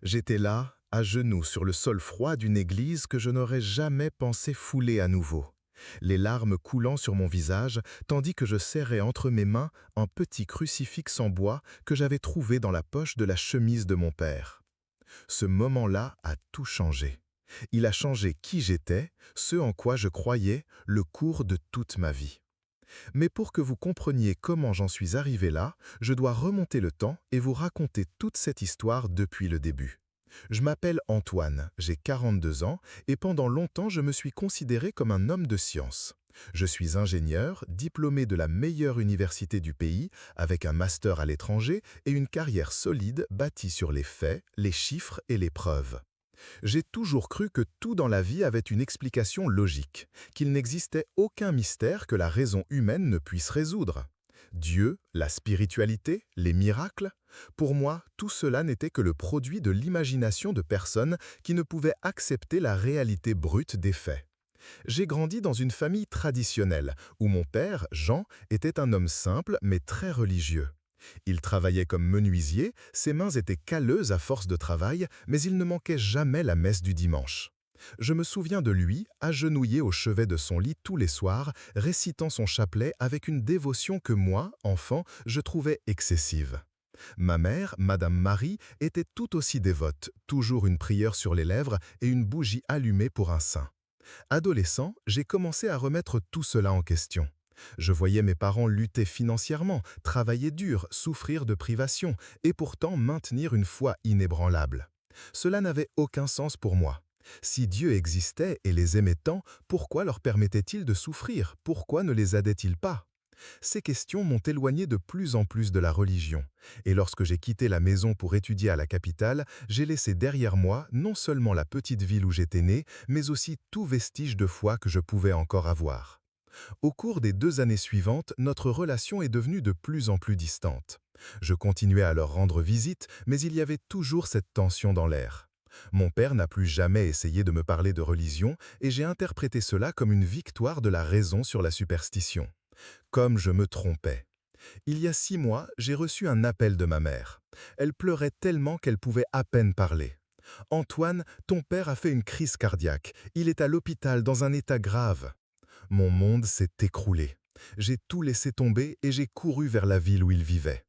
J'étais là, à genoux sur le sol froid d'une église que je n'aurais jamais pensé fouler à nouveau, les larmes coulant sur mon visage, tandis que je serrais entre mes mains un petit crucifix en bois que j'avais trouvé dans la poche de la chemise de mon père. Ce moment-là a tout changé. Il a changé qui j'étais, ce en quoi je croyais, le cours de toute ma vie. Mais pour que vous compreniez comment j'en suis arrivé là, je dois remonter le temps et vous raconter toute cette histoire depuis le début. Je m'appelle Antoine, j'ai 42 ans et pendant longtemps je me suis considéré comme un homme de science. Je suis ingénieur, diplômé de la meilleure université du pays, avec un master à l'étranger et une carrière solide bâtie sur les faits, les chiffres et les preuves. J'ai toujours cru que tout dans la vie avait une explication logique, qu'il n'existait aucun mystère que la raison humaine ne puisse résoudre. Dieu, la spiritualité, les miracles, pour moi, tout cela n'était que le produit de l'imagination de personnes qui ne pouvaient accepter la réalité brute des faits. J'ai grandi dans une famille traditionnelle, où mon père, Jean, était un homme simple mais très religieux. Il travaillait comme menuisier, ses mains étaient calleuses à force de travail, mais il ne manquait jamais la messe du dimanche. Je me souviens de lui, agenouillé au chevet de son lit tous les soirs, récitant son chapelet avec une dévotion que moi, enfant, je trouvais excessive. Ma mère, Madame Marie, était tout aussi dévote, toujours une prière sur les lèvres et une bougie allumée pour un saint. Adolescent, j'ai commencé à remettre tout cela en question. Je voyais mes parents lutter financièrement, travailler dur, souffrir de privations, et pourtant maintenir une foi inébranlable. Cela n'avait aucun sens pour moi. Si Dieu existait et les aimait tant, pourquoi leur permettait-il de souffrir? Pourquoi ne les aidait-il pas? Ces questions m'ont éloigné de plus en plus de la religion, et lorsque j'ai quitté la maison pour étudier à la capitale, j'ai laissé derrière moi non seulement la petite ville où j'étais né, mais aussi tout vestige de foi que je pouvais encore avoir. Au cours des 2 années suivantes, notre relation est devenue de plus en plus distante. Je continuais à leur rendre visite, mais il y avait toujours cette tension dans l'air. Mon père n'a plus jamais essayé de me parler de religion et j'ai interprété cela comme une victoire de la raison sur la superstition. Comme je me trompais. Il y a 6 mois, j'ai reçu un appel de ma mère. Elle pleurait tellement qu'elle pouvait à peine parler. Antoine, ton père a fait une crise cardiaque. Il est à l'hôpital dans un état grave. Mon monde s'est écroulé. J'ai tout laissé tomber et j'ai couru vers la ville où il vivait.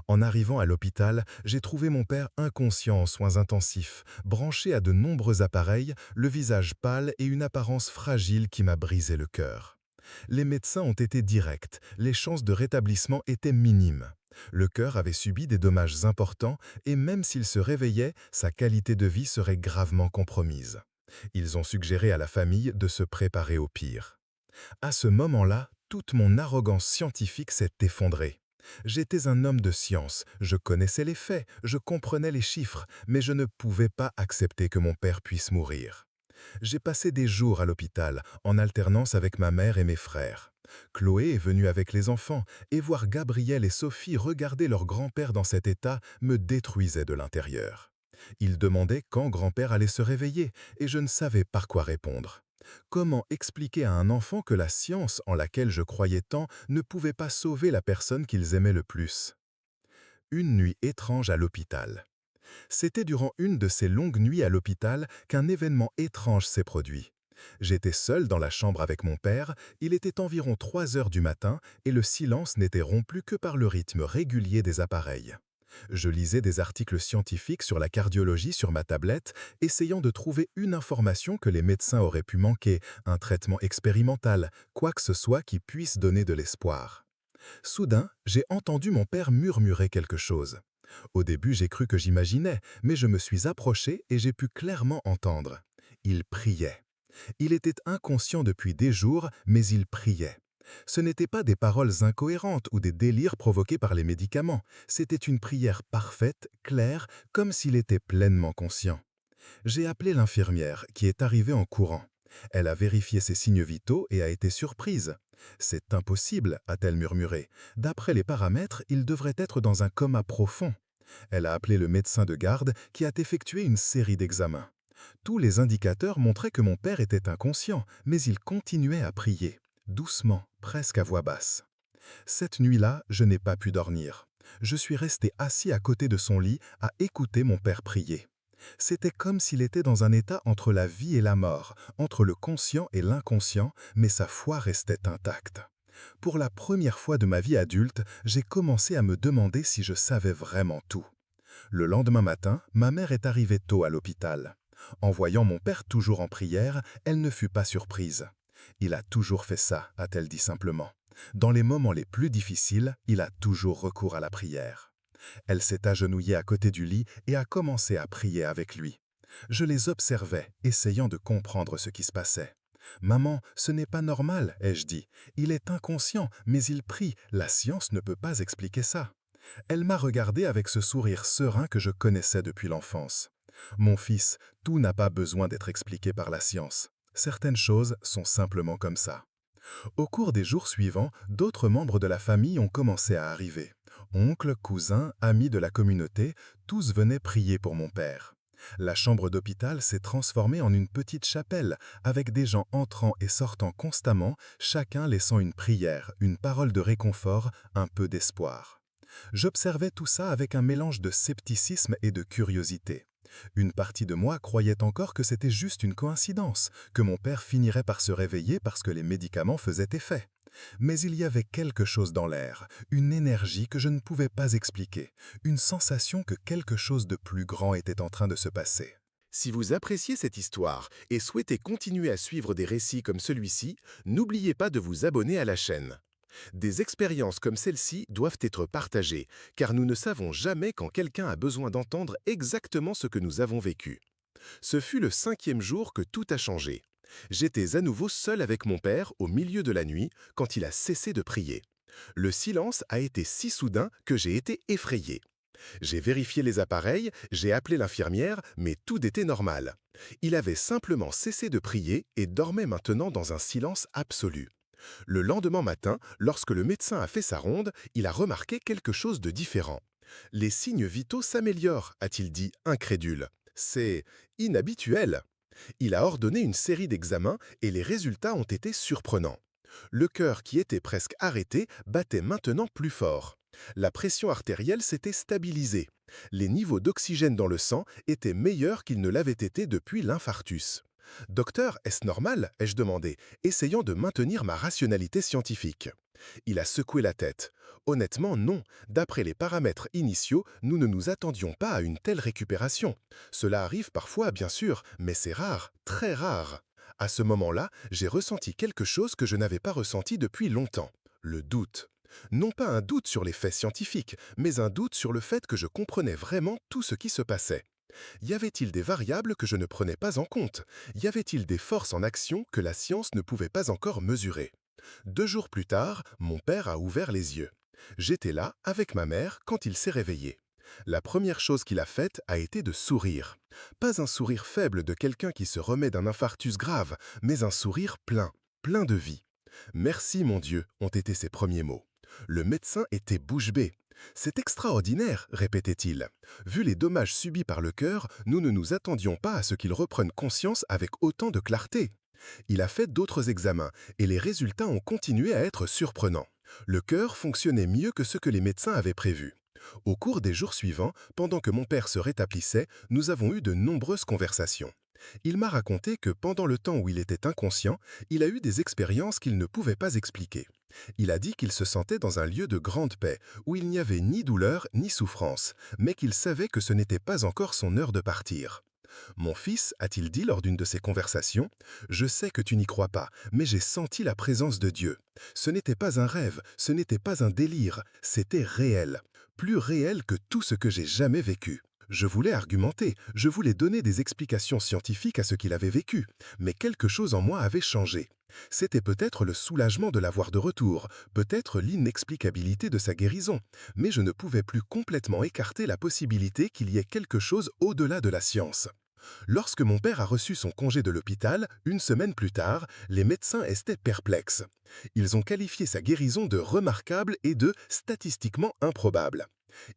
En arrivant à l'hôpital, j'ai trouvé mon père inconscient en soins intensifs, branché à de nombreux appareils, le visage pâle et une apparence fragile qui m'a brisé le cœur. Les médecins ont été directs, les chances de rétablissement étaient minimes. Le cœur avait subi des dommages importants et même s'il se réveillait, sa qualité de vie serait gravement compromise. Ils ont suggéré à la famille de se préparer au pire. À ce moment-là, toute mon arrogance scientifique s'est effondrée. J'étais un homme de science, je connaissais les faits, je comprenais les chiffres, mais je ne pouvais pas accepter que mon père puisse mourir. J'ai passé des jours à l'hôpital, en alternance avec ma mère et mes frères. Chloé est venue avec les enfants, et voir Gabriel et Sophie regarder leur grand-père dans cet état me détruisait de l'intérieur. Ils demandaient quand grand-père allait se réveiller, et je ne savais par quoi répondre. Comment expliquer à un enfant que la science en laquelle je croyais tant ne pouvait pas sauver la personne qu'ils aimaient le plus? Une nuit étrange à l'hôpital. C'était durant une de ces longues nuits à l'hôpital qu'un événement étrange s'est produit. J'étais seul dans la chambre avec mon père, il était environ 3 heures du matin et le silence n'était rompu que par le rythme régulier des appareils. Je lisais des articles scientifiques sur la cardiologie sur ma tablette, essayant de trouver une information que les médecins auraient pu manquer, un traitement expérimental, quoi que ce soit qui puisse donner de l'espoir. Soudain, j'ai entendu mon père murmurer quelque chose. Au début, j'ai cru que j'imaginais, mais je me suis approché et j'ai pu clairement entendre. Il priait. Il était inconscient depuis des jours, mais il priait. Ce n'étaient pas des paroles incohérentes ou des délires provoqués par les médicaments, c'était une prière parfaite, claire, comme s'il était pleinement conscient. J'ai appelé l'infirmière, qui est arrivée en courant. Elle a vérifié ses signes vitaux et a été surprise. «C'est impossible», a-t-elle murmuré. «D'après les paramètres, il devrait être dans un coma profond.» Elle a appelé le médecin de garde qui a effectué une série d'examens. Tous les indicateurs montraient que mon père était inconscient, mais il continuait à prier, doucement, presque à voix basse. Cette nuit-là, je n'ai pas pu dormir. Je suis resté assis à côté de son lit à écouter mon père prier. C'était comme s'il était dans un état entre la vie et la mort, entre le conscient et l'inconscient, mais sa foi restait intacte. Pour la première fois de ma vie adulte, j'ai commencé à me demander si je savais vraiment tout. Le lendemain matin, ma mère est arrivée tôt à l'hôpital. En voyant mon père toujours en prière, elle ne fut pas surprise. Il a toujours fait ça, a-t-elle dit simplement. Dans les moments les plus difficiles, il a toujours recours à la prière. Elle s'est agenouillée à côté du lit et a commencé à prier avec lui. Je les observais, essayant de comprendre ce qui se passait. Maman, ce n'est pas normal, ai-je dit. Il est inconscient, mais il prie. La science ne peut pas expliquer ça. Elle m'a regardé avec ce sourire serein que je connaissais depuis l'enfance. Mon fils, tout n'a pas besoin d'être expliqué par la science. Certaines choses sont simplement comme ça. Au cours des jours suivants, d'autres membres de la famille ont commencé à arriver. Oncles, cousins, amis de la communauté, tous venaient prier pour mon père. La chambre d'hôpital s'est transformée en une petite chapelle, avec des gens entrant et sortant constamment, chacun laissant une prière, une parole de réconfort, un peu d'espoir. J'observais tout ça avec un mélange de scepticisme et de curiosité. Une partie de moi croyait encore que c'était juste une coïncidence, que mon père finirait par se réveiller parce que les médicaments faisaient effet. Mais il y avait quelque chose dans l'air, une énergie que je ne pouvais pas expliquer, une sensation que quelque chose de plus grand était en train de se passer. Si vous appréciez cette histoire et souhaitez continuer à suivre des récits comme celui-ci, n'oubliez pas de vous abonner à la chaîne. Des expériences comme celle-ci doivent être partagées, car nous ne savons jamais quand quelqu'un a besoin d'entendre exactement ce que nous avons vécu. Ce fut le 5e jour que tout a changé. J'étais à nouveau seul avec mon père au milieu de la nuit quand il a cessé de prier. Le silence a été si soudain que j'ai été effrayé. J'ai vérifié les appareils, j'ai appelé l'infirmière, mais tout était normal. Il avait simplement cessé de prier et dormait maintenant dans un silence absolu. Le lendemain matin, lorsque le médecin a fait sa ronde, il a remarqué quelque chose de différent. Les signes vitaux s'améliorent, a-t-il dit, incrédule. C'est inhabituel. Il a ordonné une série d'examens et les résultats ont été surprenants. Le cœur qui était presque arrêté battait maintenant plus fort. La pression artérielle s'était stabilisée. Les niveaux d'oxygène dans le sang étaient meilleurs qu'ils ne l'avaient été depuis l'infarctus. Docteur, est-ce normal ai-je demandé, essayant de maintenir ma rationalité scientifique. Il a secoué la tête. Honnêtement, non. D'après les paramètres initiaux, nous ne nous attendions pas à une telle récupération. Cela arrive parfois, bien sûr, mais c'est rare, très rare. À ce moment-là, j'ai ressenti quelque chose que je n'avais pas ressenti depuis longtemps. Le doute. Non pas un doute sur les faits scientifiques, mais un doute sur le fait que je comprenais vraiment tout ce qui se passait. Y avait-il des variables que je ne prenais pas en compte? Y avait-il des forces en action que la science ne pouvait pas encore mesurer? 2 jours plus tard, mon père a ouvert les yeux. J'étais là, avec ma mère, quand il s'est réveillé. La première chose qu'il a faite a été de sourire. Pas un sourire faible de quelqu'un qui se remet d'un infarctus grave, mais un sourire plein, plein de vie. Merci mon Dieu, ont été ses premiers mots. Le médecin était bouche bée. C'est extraordinaire, répétait-il. Vu les dommages subis par le cœur, nous ne nous attendions pas à ce qu'il reprenne conscience avec autant de clarté. Il a fait d'autres examens et les résultats ont continué à être surprenants. Le cœur fonctionnait mieux que ce que les médecins avaient prévu. Au cours des jours suivants, pendant que mon père se rétablissait, nous avons eu de nombreuses conversations. Il m'a raconté que pendant le temps où il était inconscient, il a eu des expériences qu'il ne pouvait pas expliquer. Il a dit qu'il se sentait dans un lieu de grande paix, où il n'y avait ni douleur ni souffrance, mais qu'il savait que ce n'était pas encore son heure de partir. Mon fils, a-t-il dit lors d'une de ces conversations, je sais que tu n'y crois pas, mais j'ai senti la présence de Dieu. Ce n'était pas un rêve, ce n'était pas un délire, c'était réel. Plus réel que tout ce que j'ai jamais vécu. Je voulais argumenter, je voulais donner des explications scientifiques à ce qu'il avait vécu, mais quelque chose en moi avait changé. C'était peut-être le soulagement de l'avoir de retour, peut-être l'inexplicabilité de sa guérison, mais je ne pouvais plus complètement écarter la possibilité qu'il y ait quelque chose au-delà de la science. Lorsque mon père a reçu son congé de l'hôpital, une semaine plus tard, les médecins étaient perplexes. Ils ont qualifié sa guérison de remarquable et de statistiquement improbable.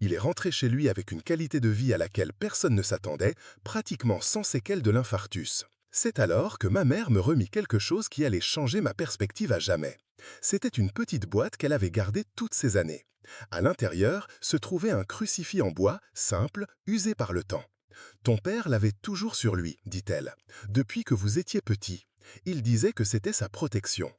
Il est rentré chez lui avec une qualité de vie à laquelle personne ne s'attendait, pratiquement sans séquelles de l'infarctus. C'est alors que ma mère me remit quelque chose qui allait changer ma perspective à jamais. C'était une petite boîte qu'elle avait gardée toutes ces années. À l'intérieur se trouvait un crucifix en bois, simple, usé par le temps. Ton père l'avait toujours sur lui, dit-elle, depuis que vous étiez petit. Il disait que c'était sa protection.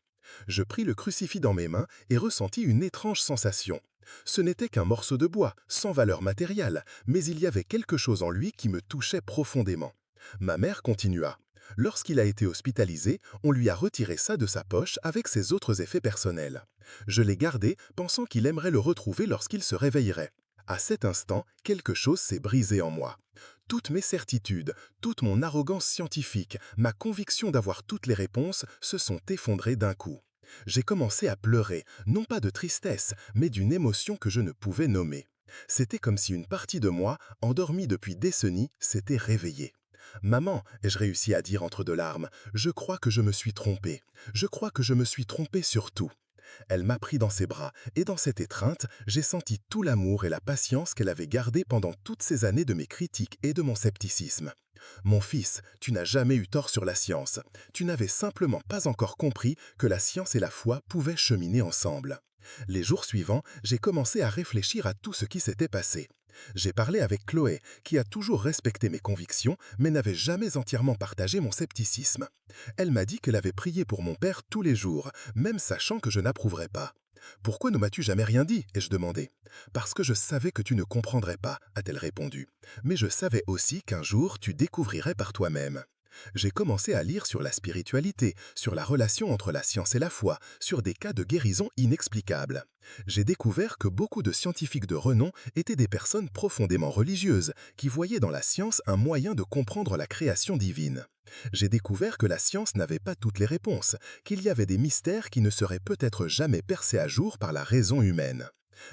Je pris le crucifix dans mes mains et ressentis une étrange sensation. Ce n'était qu'un morceau de bois, sans valeur matérielle, mais il y avait quelque chose en lui qui me touchait profondément. Ma mère continua. Lorsqu'il a été hospitalisé, on lui a retiré ça de sa poche avec ses autres effets personnels. Je l'ai gardé, pensant qu'il aimerait le retrouver lorsqu'il se réveillerait. À cet instant, quelque chose s'est brisé en moi. Toutes mes certitudes, toute mon arrogance scientifique, ma conviction d'avoir toutes les réponses se sont effondrées d'un coup. J'ai commencé à pleurer, non pas de tristesse, mais d'une émotion que je ne pouvais nommer. C'était comme si une partie de moi, endormie depuis des décennies, s'était réveillée. Maman, ai-je réussi à dire entre deux larmes, je crois que je me suis trompé. Je crois que je me suis trompé sur tout. Elle m'a pris dans ses bras, et dans cette étreinte, j'ai senti tout l'amour et la patience qu'elle avait gardés pendant toutes ces années de mes critiques et de mon scepticisme. Mon fils, tu n'as jamais eu tort sur la science. Tu n'avais simplement pas encore compris que la science et la foi pouvaient cheminer ensemble. Les jours suivants, j'ai commencé à réfléchir à tout ce qui s'était passé. J'ai parlé avec Chloé, qui a toujours respecté mes convictions, mais n'avait jamais entièrement partagé mon scepticisme. Elle m'a dit qu'elle avait prié pour mon père tous les jours, même sachant que je n'approuverais pas. Pourquoi ne m'as-tu jamais rien dit ai-je demandé. Parce que je savais que tu ne comprendrais pas, a-t-elle répondu. Mais je savais aussi qu'un jour tu découvrirais par toi-même. J'ai commencé à lire sur la spiritualité, sur la relation entre la science et la foi, sur des cas de guérison inexplicables. J'ai découvert que beaucoup de scientifiques de renom étaient des personnes profondément religieuses, qui voyaient dans la science un moyen de comprendre la création divine. J'ai découvert que la science n'avait pas toutes les réponses, qu'il y avait des mystères qui ne seraient peut-être jamais percés à jour par la raison humaine.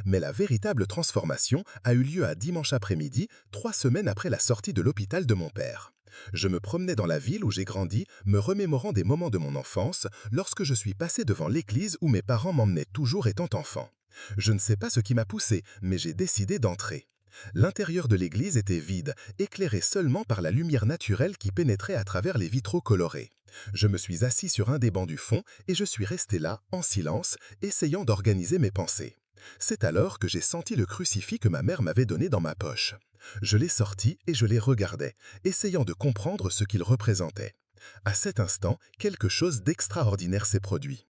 Mais la véritable transformation a eu lieu à dimanche après-midi, 3 semaines après la sortie de l'hôpital de mon père. Je me promenais dans la ville où j'ai grandi, me remémorant des moments de mon enfance, lorsque je suis passé devant l'église où mes parents m'emmenaient toujours étant enfant. Je ne sais pas ce qui m'a poussé, mais j'ai décidé d'entrer. L'intérieur de l'église était vide, éclairé seulement par la lumière naturelle qui pénétrait à travers les vitraux colorés. Je me suis assis sur un des bancs du fond et je suis resté là, en silence, essayant d'organiser mes pensées. C'est alors que j'ai senti le crucifix que ma mère m'avait donné dans ma poche. Je l'ai sorti et je les regardais, essayant de comprendre ce qu'il représentait. À cet instant, quelque chose d'extraordinaire s'est produit.